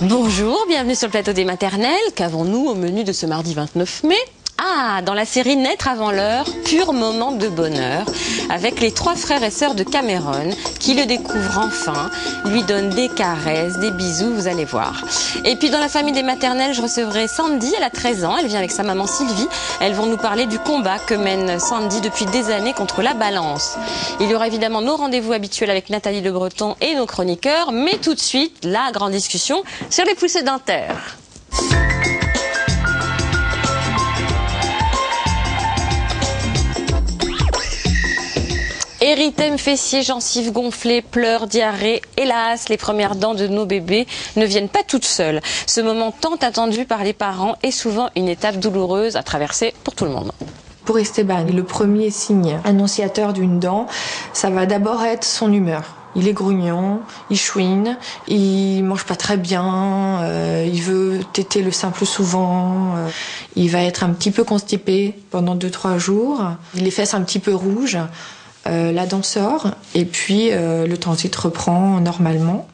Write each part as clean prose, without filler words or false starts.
Bonjour, bienvenue sur le plateau des maternelles. Qu'avons-nous au menu de ce mardi 29 mai? Ah, dans la série Naître avant l'heure, pur moment de bonheur, avec les 3 frères et sœurs de Cameron qui le découvrent enfin, lui donnent des caresses, des bisous, vous allez voir. Et puis dans la famille des maternelles, je recevrai Sandy, elle a 13 ans, elle vient avec sa maman Sylvie. Elles vont nous parler du combat que mène Sandy depuis des années contre la balance. Il y aura évidemment nos rendez-vous habituels avec Nathalie Le Breton et nos chroniqueurs, mais tout de suite, la grande discussion sur les poussées dentaires. Érythème, fessiers, gencives gonflées, pleurs, diarrhée. Hélas, les premières dents de nos bébés ne viennent pas toutes seules. Ce moment tant attendu par les parents est souvent une étape douloureuse à traverser pour tout le monde. Pour Esteban, le premier signe annonciateur d'une dent, ça va d'abord être son humeur. Il est grognon, il chouine, il mange pas très bien, il veut téter le sein plus souvent, il va être un petit peu constipé pendant 2-3 jours, les fesses un petit peu rouges. La dent sort et puis le transit reprend normalement.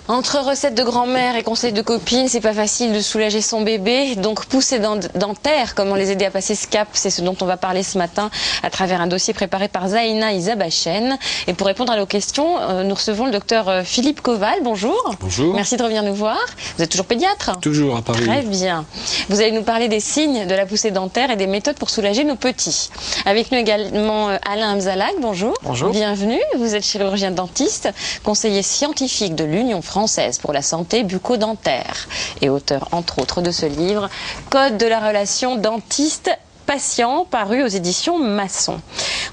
Entre recettes de grand-mère et conseils de copines, c'est pas facile de soulager son bébé. Donc poussées dentaires, comment les aider à passer ce cap, c'est ce dont on va parler ce matin à travers un dossier préparé par Zaina Isabachen. Et pour répondre à nos questions, nous recevons le docteur Philippe Koval. Bonjour. Bonjour. Merci de revenir nous voir. Vous êtes toujours pédiatre? Toujours à Paris. Très bien. Vous allez nous parler des signes de la poussée dentaire et des méthodes pour soulager nos petits. Avec nous également Alain Amzalak. Bonjour. Bonjour. Bienvenue. Vous êtes chirurgien dentiste, conseiller scientifique de l'Union française pour la santé bucco-dentaire et auteur entre autres de ce livre Code de la relation dentiste-patient paru aux éditions Masson.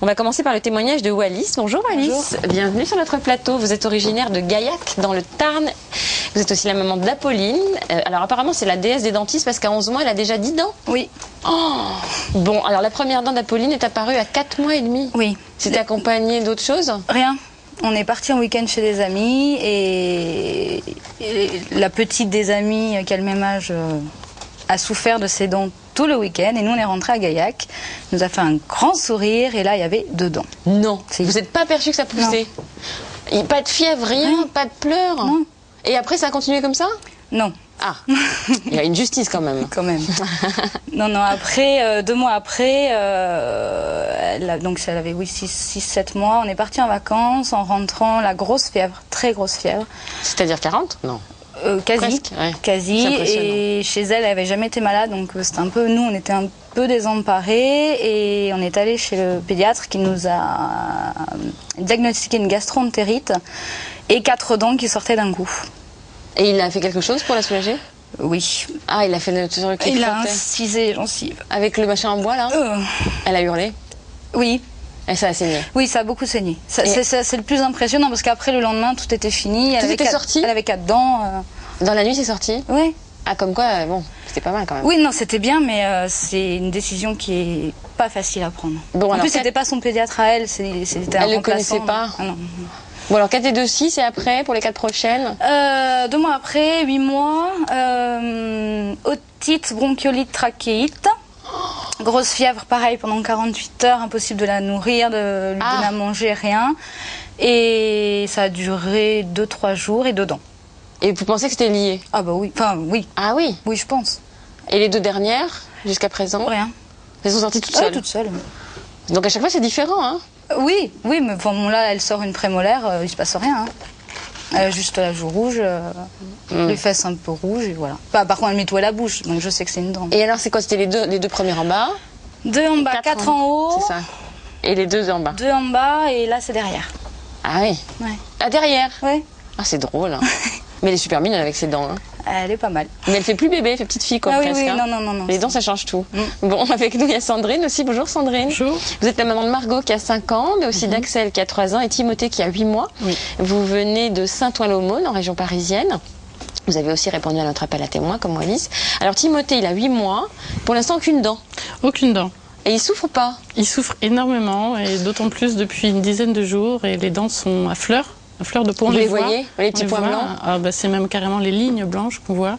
On va commencer par le témoignage de Wallis. Bonjour Wallis. Bonjour. Bienvenue sur notre plateau. Vous êtes originaire de Gaillac dans le Tarn. Vous êtes aussi la maman d'Apolline. Alors apparemment c'est la déesse des dentistes parce qu'à 11 mois elle a déjà 10 dents. Oui. Oh. Bon, alors la première dent d'Apolline est apparue à 4 mois et demi. Oui. C'était accompagné d'autres choses? Rien. On est parti en week-end chez des amis et la petite des amis qui a le même âge a souffert de ses dents tout le week-end et nous on est rentrés à Gaillac. Il nous a fait un grand sourire et là il y avait 2 dents. Non. Vous n'êtes pas aperçu que ça poussait? Non. Pas de fièvre, rien, pas de pleurs? Non. Et après ça a continué comme ça? Non. Ah, il y a une justice quand même. Quand même. Non, après, 2 mois après, donc elle avait 6-7 mois, on est parti en vacances, en rentrant, la grosse fièvre, très grosse fièvre. C'est-à-dire 40? Non. Quasi. Presque, ouais. Quasi. Et chez elle n'avait jamais été malade, donc c'était un peu, nous on était un peu désemparés et on est allé chez le pédiatre qui nous a diagnostiqué une gastroentérite et 4 dents qui sortaient d'un coup. Et il a fait quelque chose pour la soulager? Oui. Ah, il a fait le truc qui Il a frottait. incisé les gencives. Avec le machin en bois là? Elle a hurlé? Oui. Et ça a saigné? Oui, ça a beaucoup saigné. C'est le plus impressionnant parce qu'après le lendemain tout était fini. Tout était sorti? Elle avait 4 dents. Dans la nuit c'est sorti? Oui. Ah, comme quoi, bon, c'était pas mal quand même. Oui, non, c'était bien, mais c'est une décision qui est pas facile à prendre. Bon, en plus, c'était pas son pédiatre à elle, c'était un remplaçant. Elle le connaissait pas? Ah, non. Bon, alors 4 et 2, 6, et après, pour les 4 prochaines? 2 mois après, 8 mois, otite, bronchiolite, trachéite. Grosse fièvre, pareil, pendant 48 heures, impossible de la nourrir, de lui donner à manger, rien. Et ça a duré 2-3 jours et 2 dents. Et vous pensez que c'était lié? Ah bah oui, enfin oui. Ah oui? Oui, je pense. Et les 2 dernières, jusqu'à présent? Rien. Elles sont sorties toutes seules? Oui, toutes seules. Donc à chaque fois c'est différent, hein? Oui, mais bon, là elle sort une prémolaire, il se passe rien. Hein. Elle a juste la joue rouge, les fesses un peu rouges et voilà. Par contre elle met tout à la bouche, donc je sais que c'est une dent. Et alors c'est quoi? C'était les deux premières en bas? 2 en bas, 4 en haut. C'est ça. Et les 2 en bas? 2 en bas et là c'est derrière. Ah oui? Ouais. Ah, derrière? Oui. Ah, c'est drôle. Hein. Mais elle est super mignonne avec ses dents. Hein. Elle est pas mal. Mais elle fait plus bébé, elle fait petite fille quoi, ah, presque. Oui, hein. non. Les dents, ça change tout. Bon, avec nous, il y a Sandrine aussi. Bonjour Sandrine. Bonjour. Vous êtes la maman de Margot qui a 5 ans, mais aussi d'Axel qui a 3 ans et Timothée qui a 8 mois. Oui. Vous venez de Saint-Ouen-l'Aumône, en région parisienne. Vous avez aussi répondu à notre appel à témoins, comme Wallis. Alors Timothée, il a 8 mois. Pour l'instant, aucune dent. Aucune dent. Et il souffre pas? Il souffre énormément, et d'autant plus depuis une dizaine de jours, et les dents sont à fleur de peau. Vous les voyez, les petits points blancs? Ah, bah, c'est même carrément les lignes blanches qu'on voit,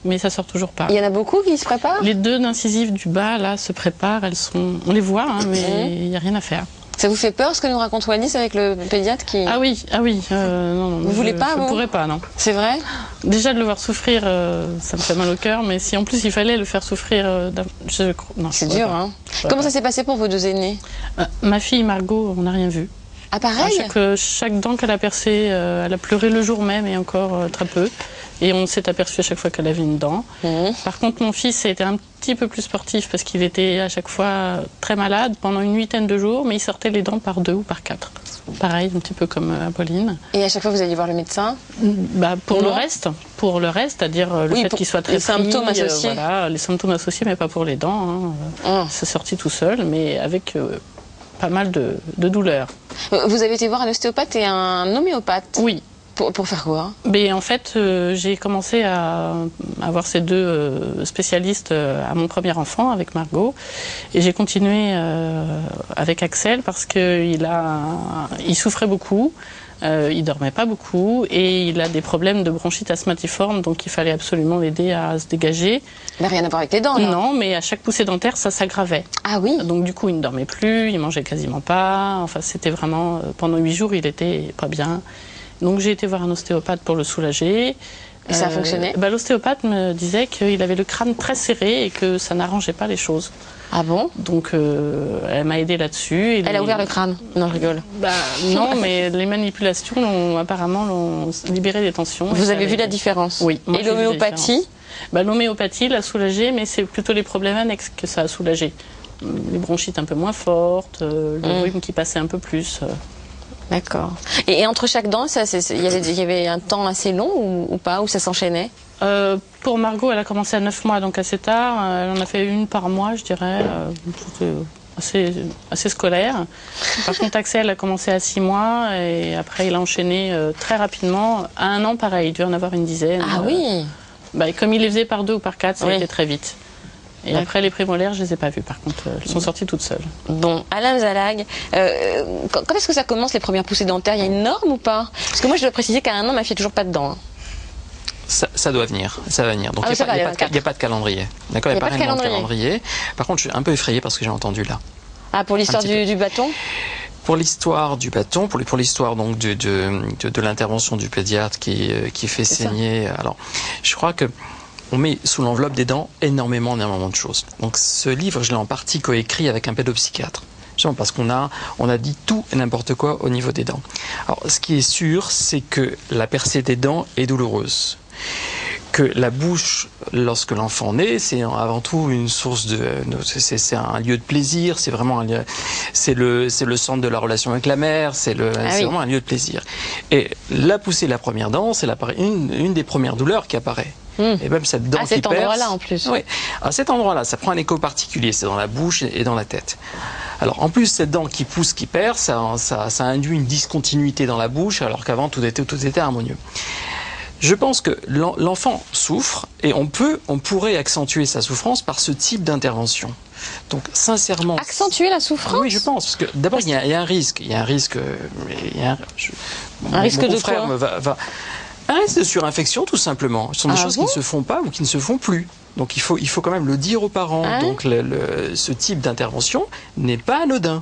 mais ça sort toujours pas. Il y en a beaucoup qui se préparent? Les 2 incisives du bas, là, se préparent, on les voit, hein, mais il n'y a rien à faire. Ça vous fait peur ce que nous raconte Wallis avec le pédiatre qui... Ah oui, non, Vous voulez pas, je vous? pourrais pas, non. C'est vrai? Déjà de le voir souffrir, ça me fait mal au cœur, mais si en plus il fallait le faire souffrir, non. C'est dur, hein. Comment ça s'est passé pour vos deux aînés? Ma fille Margot, on n'a rien vu. Ah, pareil? Chaque dent qu'elle a percée, elle a pleuré le jour même et encore très peu. Et on s'est aperçu à chaque fois qu'elle avait une dent. Par contre, mon fils a été un petit peu plus sportif parce qu'il était à chaque fois très malade pendant une huitaine de jours, mais il sortait les dents par 2 ou par 4. Pareil, un petit peu comme Apolline. Et à chaque fois, vous alliez voir le médecin? Pour le reste, c'est-à-dire le fait qu'il soit très les symptômes pris, associés. voilà, les symptômes associés, mais pas pour les dents. C'est sorti tout seul, mais avec pas mal de douleurs. Vous avez été voir un ostéopathe et un homéopathe? Oui. Pour faire quoi? Mais en fait, j'ai commencé à avoir ces deux spécialistes à mon premier enfant avec Margot, et j'ai continué avec Axel parce que il souffrait beaucoup, il dormait pas beaucoup et il a des problèmes de bronchite asthmatiforme, donc il fallait absolument l'aider à se dégager. Mais rien à voir avec les dents, là. Non, mais à chaque poussée dentaire, ça s'aggravait. Ah oui? Donc du coup, il ne dormait plus, il mangeait quasiment pas. Enfin, c'était vraiment pendant 8 jours, il était pas bien. Donc j'ai été voir un ostéopathe pour le soulager. Et ça a fonctionné? L'ostéopathe me disait qu'il avait le crâne très serré et que ça n'arrangeait pas les choses. Ah bon? Donc elle m'a aidé là-dessus. Elle a ouvert le crâne? Non, je rigole. Non, mais les manipulations apparemment libéré des tensions. Vous avez vu la différence? Oui. Et l'homéopathie? L'homéopathie l'a soulagé, mais c'est plutôt les problèmes annexes que ça a soulagé. Les bronchites un peu moins fortes, le rhume qui passait un peu plus. D'accord. Et entre chaque dent, il y avait un temps assez long ou pas, où ça s'enchaînait? Pour Margot, elle a commencé à 9 mois, donc assez tard. Elle en a fait une par mois, je dirais. Assez scolaire. Par contre, Axel a commencé à 6 mois et après, il a enchaîné très rapidement. À 1 an, pareil, il devait en avoir une dizaine. Ah oui? Comme il les faisait par 2 ou par 4, ça a Oui. été très vite. Et après, les prémolaires, je ne les ai pas vues, par contre. Elles sont sorties toutes seules. Bon, Alain Zalag, quand est-ce que ça commence, les premières poussées dentaires? Il y a une norme ou pas? Parce que moi, je dois préciser qu'à 1 an, ma fille n'a toujours pas de dents. Ça doit venir, ça va venir. Donc Ah, il n'y a pas de calendrier. D'accord, il n'y a pas réellement de calendrier. Par contre, je suis un peu effrayé parce que j'ai entendu là. Ah, pour l'histoire du bâton? Pour l'histoire du bâton, pour l'histoire donc de l'intervention du pédiatre qui fait saigner. Alors, je crois que on met sous l'enveloppe des dents énormément de choses. Donc ce livre, je l'ai en partie coécrit avec un pédopsychiatre. Parce qu'on a dit tout et n'importe quoi au niveau des dents. Alors, ce qui est sûr, c'est que la percée des dents est douloureuse. Que la bouche, lorsque l'enfant naît, c'est avant tout une source c'est un lieu de plaisir, c'est vraiment un lieu, c'est le centre de la relation avec la mère, c'est vraiment un lieu de plaisir. Et la poussée de la première dent, c'est une des premières douleurs qui apparaît. Et même cette dent qui perce. À cet endroit-là, en plus. Oui. À cet endroit-là, ça prend un écho particulier, c'est dans la bouche et dans la tête. Alors, en plus, cette dent qui pousse, qui perce, ça induit une discontinuité dans la bouche, alors qu'avant, tout était harmonieux. Je pense que l'enfant souffre et on pourrait accentuer sa souffrance par ce type d'intervention. Donc, sincèrement... Accentuer la souffrance? Oui, je pense. Parce que d'abord, il y a un risque. Il y a un risque... Un risque de quoi? Un risque de surinfection, tout simplement. Ce sont des choses qui ne se font pas ou qui ne se font plus. Donc, il faut quand même le dire aux parents. Donc, ce type d'intervention n'est pas anodin.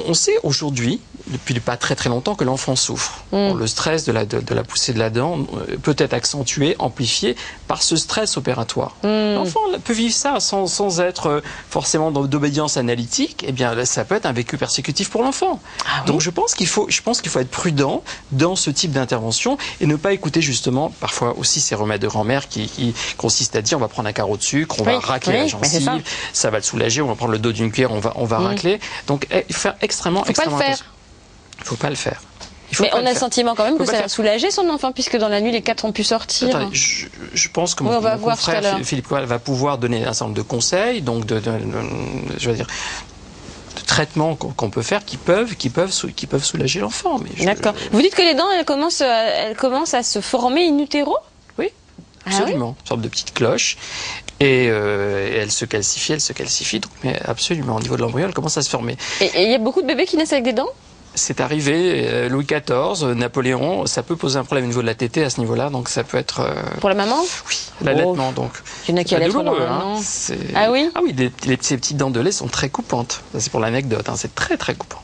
On sait aujourd'hui, depuis pas très très longtemps, que l'enfant souffre. Le stress de la poussée de la dent peut être accentué, amplifié par ce stress opératoire. L'enfant peut vivre ça sans être forcément d'obédience analytique. Eh bien, ça peut être un vécu persécutif pour l'enfant. Donc, je pense qu'il faut être prudent dans ce type d'intervention et ne pas écouter justement parfois aussi ces remèdes de grand-mère qui consistent à dire on va prendre un carreau de sucre, on va racler la gencive, ça va le soulager, on va prendre le dos d'une cuillère, on va racler. Donc, faire extrêmement attention. Il ne faut pas le faire. Mais on a le sentiment quand même que ça va soulager son enfant, puisque dans la nuit, les 4 ont pu sortir. Attendez, je pense que mon confrère Philippe Coal va pouvoir donner un certain nombre de conseils, donc de traitements qu'on peut faire qui peuvent soulager l'enfant. D'accord. Vous dites que les dents, elles commencent à se former in utero? Oui, absolument. Une sorte de petite cloche. Et elle se calcifie, donc, mais absolument, au niveau de l'embryon, elle commence à se former. Et il y a beaucoup de bébés qui naissent avec des dents? C'est arrivé, Louis XIV, Napoléon, ça peut poser un problème au niveau de la tétée à ce niveau-là, donc ça peut être... Pour la maman? Oui, l'allaitement, donc. Il y en a qui allaitent normalement. Ah oui, ces petites dents de lait sont très coupantes. Ça, c'est pour l'anecdote, c'est très très coupant.